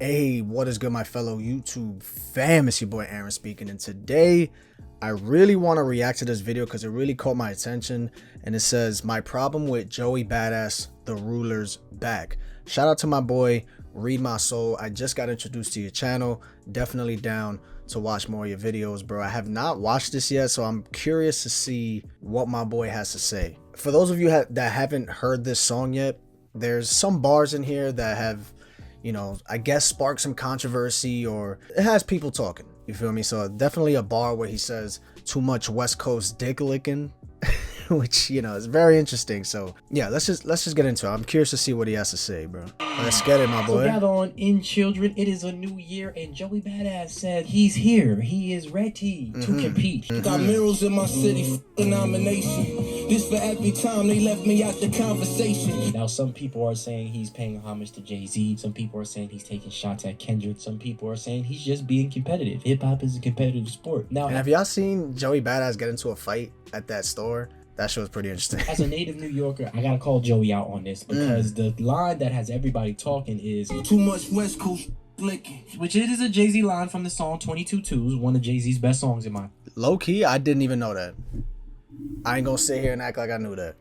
Hey, what is good, my fellow YouTube fam? It's your boy Aaron speaking, and today I really want to react to this video because it really caught my attention. And it says, "My problem with Joey Badass, the ruler's back." Shout out to my boy, Read My Soul. I just got introduced to your channel. Definitely down to watch more of your videos, bro. I have not watched this yet, so I'm curious to see what my boy has to say. For those of you that haven't heard this song yet, there's some bars in here that have, I guess spark some controversy, or it has people talking, you feel me? So definitely a bar where he says too much West Coast dick licking, which, is very interesting. So yeah, let's just get into it. I'm curious to see what he has to say, bro. Let's get it, my boy. So gather on in, children. It is a new year, and Joey Badass said he's here. He is ready to compete. Got mirrors in my city, nomination. This for every time they left me out the conversation. Now, some people are saying he's paying homage to Jay-Z. Some people are saying he's taking shots at Kendrick. Some people are saying he's just being competitive. Hip-hop is a competitive sport. Now, and have y'all seen Joey Badass get into a fight at that store? That shit was pretty interesting. As a native New Yorker, I gotta call Joey out on this because the line that has everybody talking is too much West Coast licking, which it is a Jay-Z line from the song 22 Twos, one of Jay-Z's best songs in my low-key. I didn't even know that. I ain't gonna sit here and act like I knew that.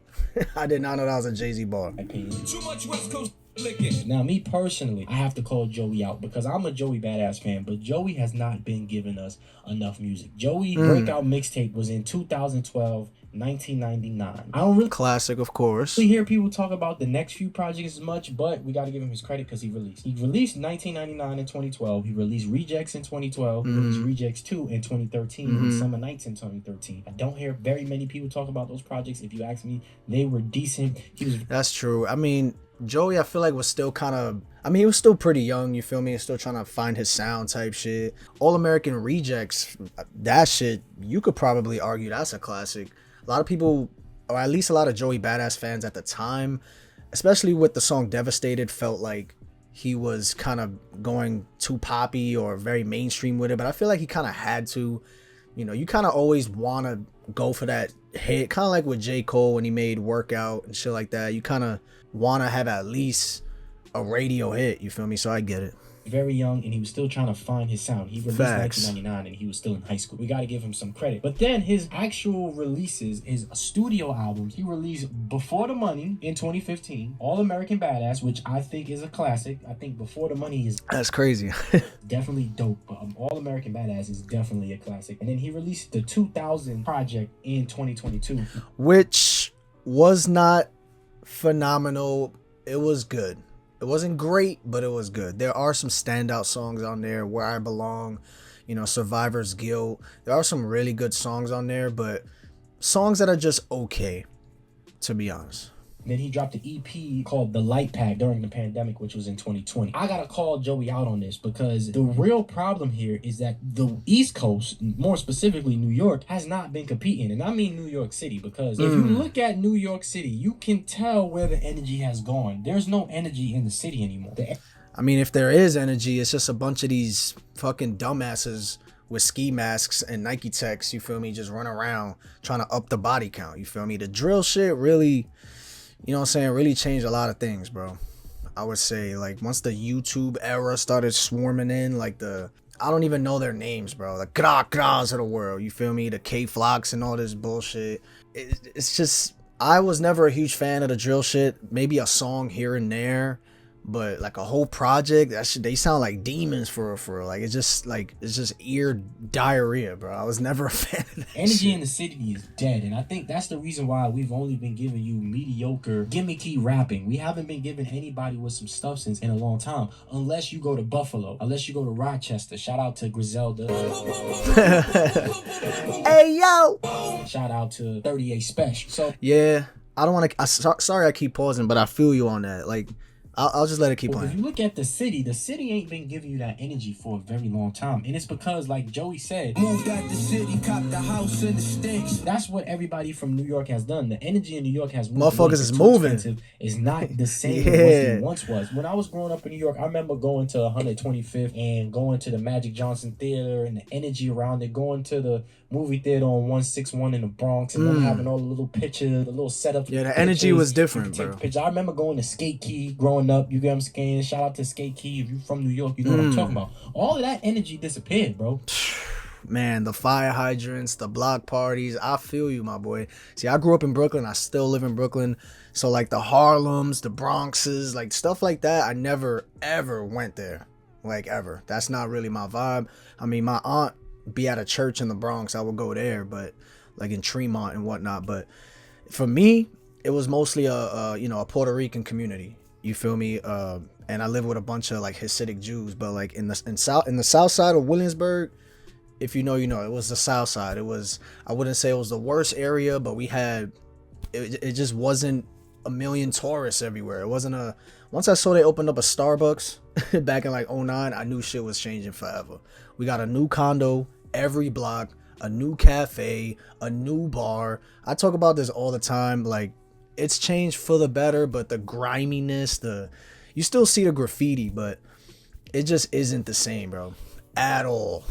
I did not know that was a Jay-Z bar. opinion. too much West Coast licking. Now, me personally, I have to call Joey out because I'm a Joey Badass fan, but Joey has not been giving us enough music. Joey breakout mixtape was in 2012, 1999. I don't really Classic, of course. hear people talk about the next few projects as much, but we got to give him his credit because he released 1999 and 2012. He released Rejects in 2012. He released Rejects 2 in 2013. And Summer Nights in 2013. I don't hear very many people talk about those projects. If you ask me, they were decent. That's true. I mean, Joey, I feel like was still kind of, he was still pretty young, you feel me? He's still trying to find his sound type shit. All American Rejects, that shit, you could probably argue that's a classic. A lot of people, or at least a lot of Joey Badass fans at the time, especially with the song Devastated, felt like he was kind of going too poppy or very mainstream with it. But I feel like he kind of had to. You kind of always want to go for that hit, kind of like with J. Cole when he made Workout and shit like that. You kind of want to have at least a radio hit, you feel me? So I get it. Very young, and he was still trying to find his sound. He released 1999 and he was still in high school. We got to give him some credit. But then his actual releases, his studio albums, he released Before the Money in 2015, All American Badass, which I think is a classic. I think Before the Money is That's crazy. definitely dope, but All American Badass is definitely a classic. And then he released the 2000 project in 2022, which was not phenomenal. It was good. It wasn't great, but it was good. There are some standout songs on there. Where I Belong, Survivor's Guilt. There are some really good songs on there, but songs that are just okay, to be honest. Then he dropped an EP called The Light Pack during the pandemic, which was in 2020. I gotta call Joey out on this because the real problem here is that the East Coast, more specifically New York, has not been competing. And I mean New York City, because if you look at New York City, you can tell where the energy has gone. There's no energy in the city anymore. I mean, if there is energy, it's just a bunch of these fucking dumbasses with ski masks and Nike Techs, you feel me, just run around trying to up the body count, you feel me? The drill shit really, really changed a lot of things, bro. I would say, like, once the YouTube era started swarming in, like I don't even know their names, bro. The Gras of the world, you feel me? The K-Flocks and all this bullshit. It's just, I was never a huge fan of the drill shit. Maybe a song here and there, but like a whole project, that shit, they sound like demons for real. Like it's just ear diarrhea, bro. I was never a fan of that energy shit. in the city is dead, and I think that's the reason why we've only been giving you mediocre, gimmicky rapping. We haven't been giving anybody with some substance in a long time, unless you go to Buffalo, unless you go to Rochester. Shout out to Griselda. Hey yo! Shout out to 38 Special. So Yeah, I don't want to. Sorry, I keep pausing, but I feel you on that. Like, I'll just let it keep if playing. you look at the city ain't been giving you that energy for a very long time. And it's because, like Joey said, Moved out the city, copped the house in the sticks. that's what everybody from New York has done. The energy in New York has moved. Motherfuckers is moving. It's not the same Yeah. as it once was. When I was growing up in New York, I remember going to 125th and going to the Magic Johnson Theater and the energy around it, going to the movie theater on 161 in the Bronx, and them having all the little pictures, the little setup. Yeah, the energy was different, bro. I remember going to Skate Key growing up. You get what I'm saying? Shout out to Skate Key. If you're from New York, you know what I'm talking about. All of that energy disappeared, bro. Man, the fire hydrants, the block parties. I feel you, my boy. See, I grew up in Brooklyn. I still live in Brooklyn. So, like, the Harlems, the Bronxes, like, stuff like that, I never, ever went there. Like, ever. That's not really my vibe. I mean, my aunt be at a church in the Bronx. I would go there, but, like, in Tremont and whatnot. But for me, it was mostly a Puerto Rican community. You feel me? And I live with a bunch of, like, Hasidic Jews. But, like, in the south side of Williamsburg, if you know, you know, it was the south side. It was, I wouldn't say it was the worst area, but we had, it just wasn't a million tourists everywhere. It wasn't once I saw they opened up a Starbucks back in like 09, I knew shit was changing forever. We got a new condo every block, a new cafe, a new bar. I talk about this all the time. Like, it's changed for the better, but the griminess, you still see the graffiti, but it just isn't the same, bro. At all.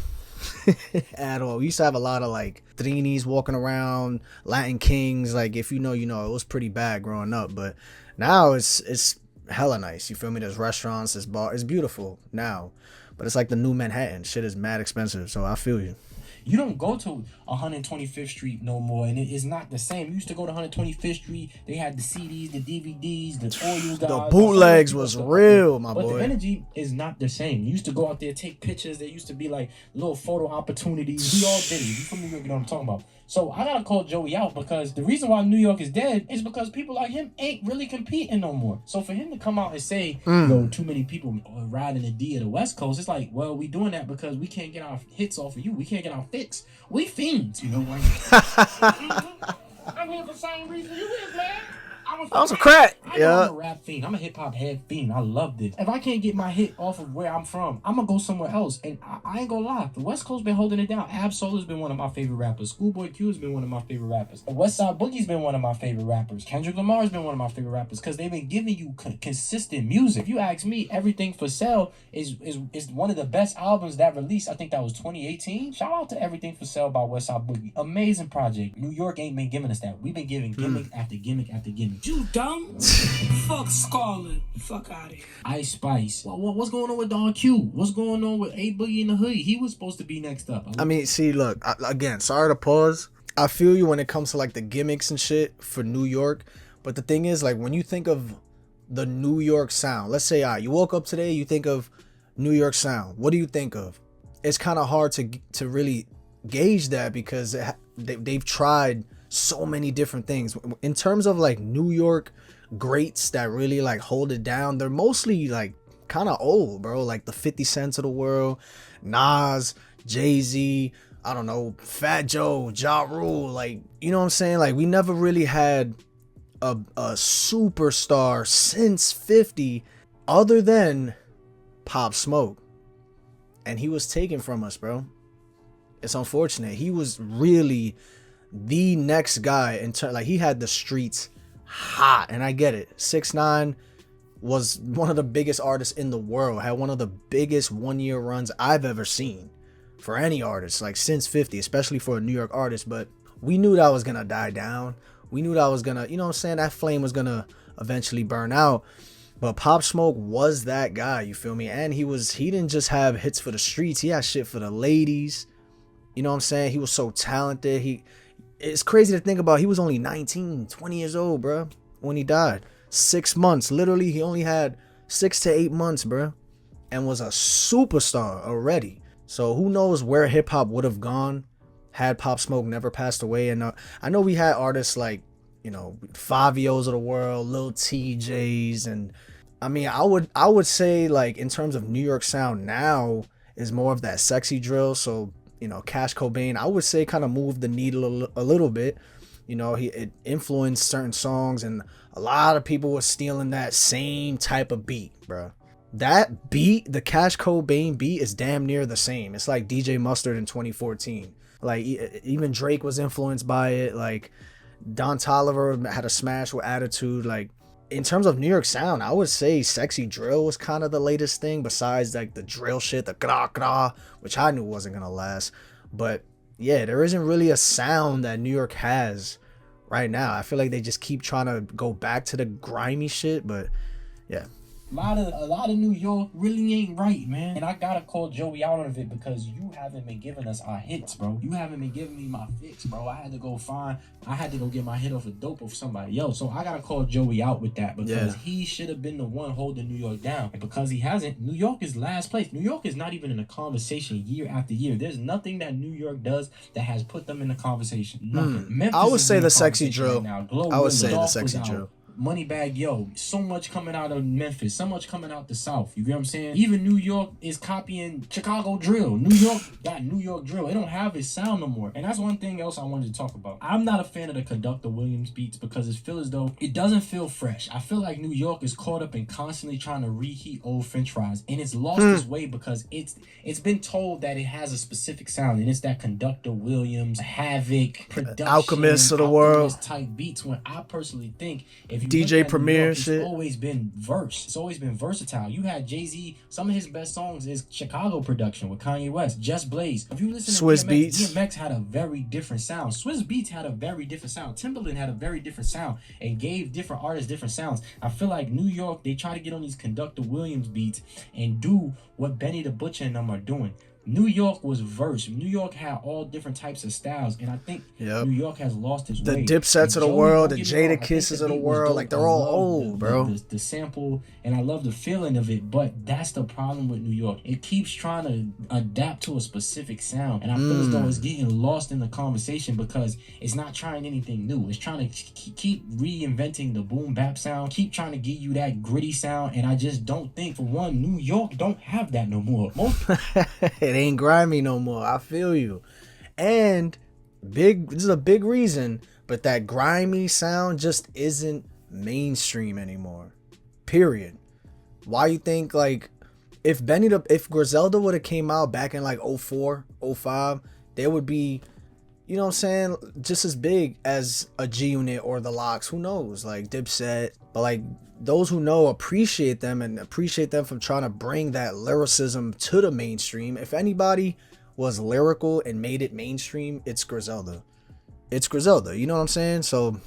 At all. We used to have a lot of like Trinis walking around, Latin Kings. Like, if you know, you know, it was pretty bad growing up, but now it's hella nice. You feel me? There's restaurants, there's bar. It's beautiful now, but it's like the new Manhattan. Shit is mad expensive, so I feel you. You don't go to 125th Street no more, and it is not the same. You used to go to 125th Street. They had the CDs, the DVDs, the oil guys. The bootlegs was real, my boy. But the energy is not the same. You used to go out there, take pictures. There used to be like little photo opportunities. We all did it. You from New York, you know what I'm talking about. So I gotta call Joey out, because the reason why New York is dead is because people like him ain't really competing no more. So for him to come out and say, you know, too many people are riding the D of the West Coast, it's like, well, we doing that because we can't get our hits off of you. We can't get our fix. We fiends, you know. Like, I'm here for the same reason you is, man. I was a crack. I'm a rap fiend. I'm a hip hop head fiend. I love this. If I can't get my hit off of where I'm from, I'm gonna go somewhere else. And I ain't gonna lie, the West Coast been holding it down. Ab-Soul has been one of my favorite rappers. Schoolboy Q has been one of my favorite rappers. The West Side Boogie's been one of my favorite rappers. Kendrick Lamar's been one of my favorite rappers, because they've been giving you consistent music. If you ask me, Everything for Sale is one of the best albums that released. I think that was 2018. Shout out to Everything for Sale by West Side Boogie. Amazing project. New York ain't been giving us that. We've been giving gimmick after gimmick after gimmick. You dumb? Fuck Scarlet. Fuck out of here. Ice Spice. What's going on with Don Q? What's going on with A Boogie in the Hoodie? He was supposed to be next up. I mean, see, look, again, sorry to pause. I feel you when it comes to like the gimmicks and shit for New York. But the thing is, like, when you think of the New York sound, let's say you woke up today, you think of New York sound. What do you think of? It's kind of hard to really gauge that, because they've tried so many different things. In terms of like New York greats that really like hold it down, they're mostly like kind of old, bro. Like the 50 Cents of the world, Nas, Jay-Z, I don't know, Fat Joe, Ja Rule. Like, you know what I'm saying? Like, we never really had a superstar since 50 other than Pop Smoke, and he was taken from us, bro. It's unfortunate. He was really the next guy in turn. Like, he had the streets hot, and I get it. 6ix9ine was one of the biggest artists in the world, had one of the biggest 1-year runs I've ever seen for any artist, like since 50, especially for a New York artist. But we knew that was gonna die down. We knew that was gonna, you know what I'm saying, that flame was gonna eventually burn out. But Pop Smoke was that guy, you feel me? And he didn't just have hits for the streets, he had shit for the ladies. You know what I'm saying? He was so talented. It's crazy to think about. He was only 19, 20 years old, bro, when he died. 6 months. Literally, he only had 6 to 8 months, bro, and was a superstar already. So who knows where hip hop would have gone had Pop Smoke never passed away. And I know we had artists like, you know, Favios of the world, Lil TJs, and I mean, I would say, like, in terms of New York sound now is more of that sexy drill. So, you know, Cash Cobain, I would say, kind of moved the needle a little bit. You know, it influenced certain songs, and a lot of people were stealing that same type of beat, bro. That beat, the Cash Cobain beat, is damn near the same. It's like DJ Mustard in 2014. Like, even Drake was influenced by it. Like, Don Toliver had a smash with Attitude. Like, in terms of New York sound, I would say sexy drill was kind of the latest thing, besides like the drill shit, the gra gra, which I knew wasn't gonna last. But yeah, there isn't really a sound that New York has right now. I feel like they just keep trying to go back to the grimy shit, but yeah. A lot of New York really ain't right, man. And I gotta call Joey out on it because you haven't been giving us our hits, bro. You haven't been giving me my fix, bro. I had to go get my hit off of dope of somebody else. So I gotta call Joey out with that because he should have been the one holding New York down. And because he hasn't, New York is last place. New York is not even in a conversation year after year. There's nothing that New York does that has put them in the conversation. Nothing. I would say the sexy drill. I would say the sexy drill. Moneybag Yo, so much coming out of Memphis, so much coming out the South. You get what I'm saying? Even New York is copying Chicago drill. New York got New York drill. It don't have its sound no more. And that's one thing else I wanted to talk about. I'm not a fan of the Conductor Williams beats because it feels as though it doesn't feel fresh. I feel like New York is caught up in constantly trying to reheat old French fries, and it's lost its way because it's been told that it has a specific sound, and it's that Conductor Williams, Havoc, production, Alchemist of the world type beats. When I personally think if you DJ Premier York, shit. It's always been verse. It's always been versatile. You had Jay-Z. Some of his best songs is Chicago production with Kanye West, Just Blaze. If you listen to Swiss DMX, Beats, DMX had a very different sound. Swiss Beats had a very different sound. Timbaland had a very different sound and gave different artists different sounds. I feel like New York, they try to get on these Conductor Williams beats and do what Benny the Butcher and them are doing. New York was verse. New York had all different types of styles, and I think New York has lost its way. The Dipsets of the world, the Jada Kisses of the world, like they're all old, bro. The sample, and I love the feeling of it, but that's the problem with New York. It keeps trying to adapt to a specific sound, and I feel as though it's getting lost in the conversation because it's not trying anything new. It's trying to keep reinventing the boom bap sound, keep trying to give you that gritty sound, and I just don't think, for one, New York don't have that no more. It ain't grimy no more. I feel you. And this is a big reason, but that grimy sound just isn't mainstream anymore. Period. Why you think, like, if Griselda would have came out back in like 04, 05, they would be, you know what I'm saying, just as big as a G Unit or the Locks. Who knows? Like Dipset. But like, those who know appreciate them and appreciate them from trying to bring that lyricism to the mainstream. If anybody was lyrical and made it mainstream, it's Griselda. It's Griselda, you know what I'm saying? So,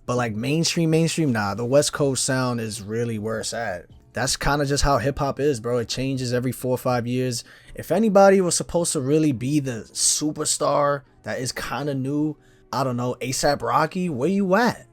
but like mainstream, nah, the West Coast sound is really where it's at. That's kind of just how hip hop is, bro. It changes every 4 or 5 years. If anybody was supposed to really be the superstar that is kind of new, I don't know, A$AP Rocky, where you at?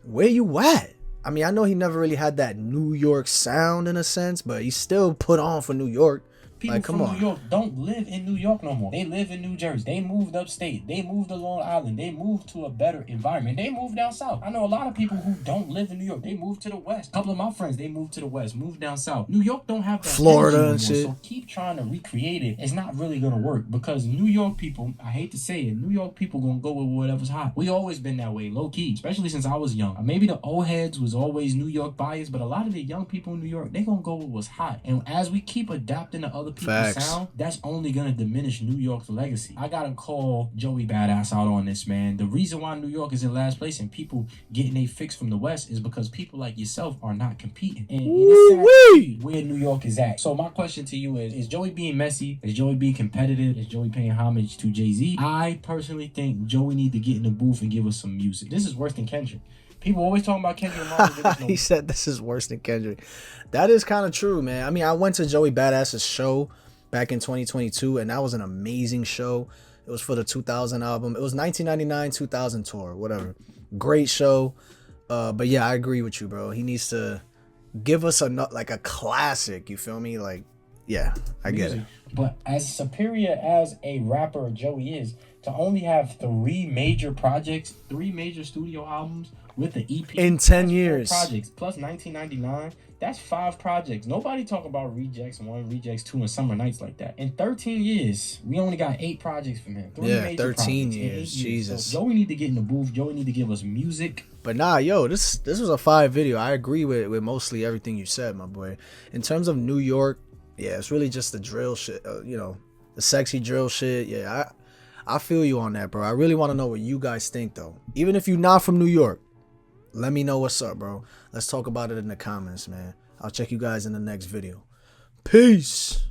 Where you at? I mean, I know he never really had that New York sound in a sense, but he still put on for New York. People like, from New York don't live in New York no more. They live in New Jersey. They moved upstate. They moved to Long Island. They moved to a better environment. They moved down south. I know a lot of people who don't live in New York. They moved to the west. A couple of my friends, they moved to the west, moved down south. New York don't have that Florida and shit. So keep trying to recreate it. It's not really gonna work because New York people, I hate to say it, New York people gonna go with whatever's hot. We always been that way, low key, especially since I was young. Maybe the old heads was always New York biased, but a lot of the young people in New York, they gonna go with what's hot. And as we keep adapting to other people's sound, that's only gonna diminish New York's legacy. I gotta call Joey Badass out on this, man. The reason why New York is in last place and people getting a fix from the West is because people like yourself are not competing. And it's where New York is at. So my question to you is Joey being messy? Is Joey being competitive? Is Joey paying homage to Jay-Z? I personally think Joey need to get in the booth and give us some music. This is worse than Kendrick. People always talking about Kendrick Lamar. He said this is worse than Kendrick. That is kind of true, man. I mean, I went to Joey Badass's show back in 2022, and that was an amazing show. It was for the 2000 album. It was 1999 2000 tour, whatever. Great show. But yeah, I agree with you, bro. He needs to give us a classic. You feel me? Like, yeah, I get it. But as superior as a rapper Joey is, to only have 3 major projects, 3 major studio albums with the EP in 10 years, projects plus 1999. That's 5 projects. Nobody talk about Rejects 1, Rejects 2, and Summer Nights like that. In 13 years, we only got 8 projects from him. 13 years. Jesus. So Joey need to get in the booth. Joey need to give us music. But nah, yo, this was a fire video. I agree with mostly everything you said, my boy. In terms of New York, yeah, it's really just the drill shit, you know, the sexy drill shit. Yeah, I feel you on that, bro. I really want to know what you guys think, though. Even if you're not from New York, let me know what's up, bro. Let's talk about it in the comments, man. I'll check you guys in the next video. Peace.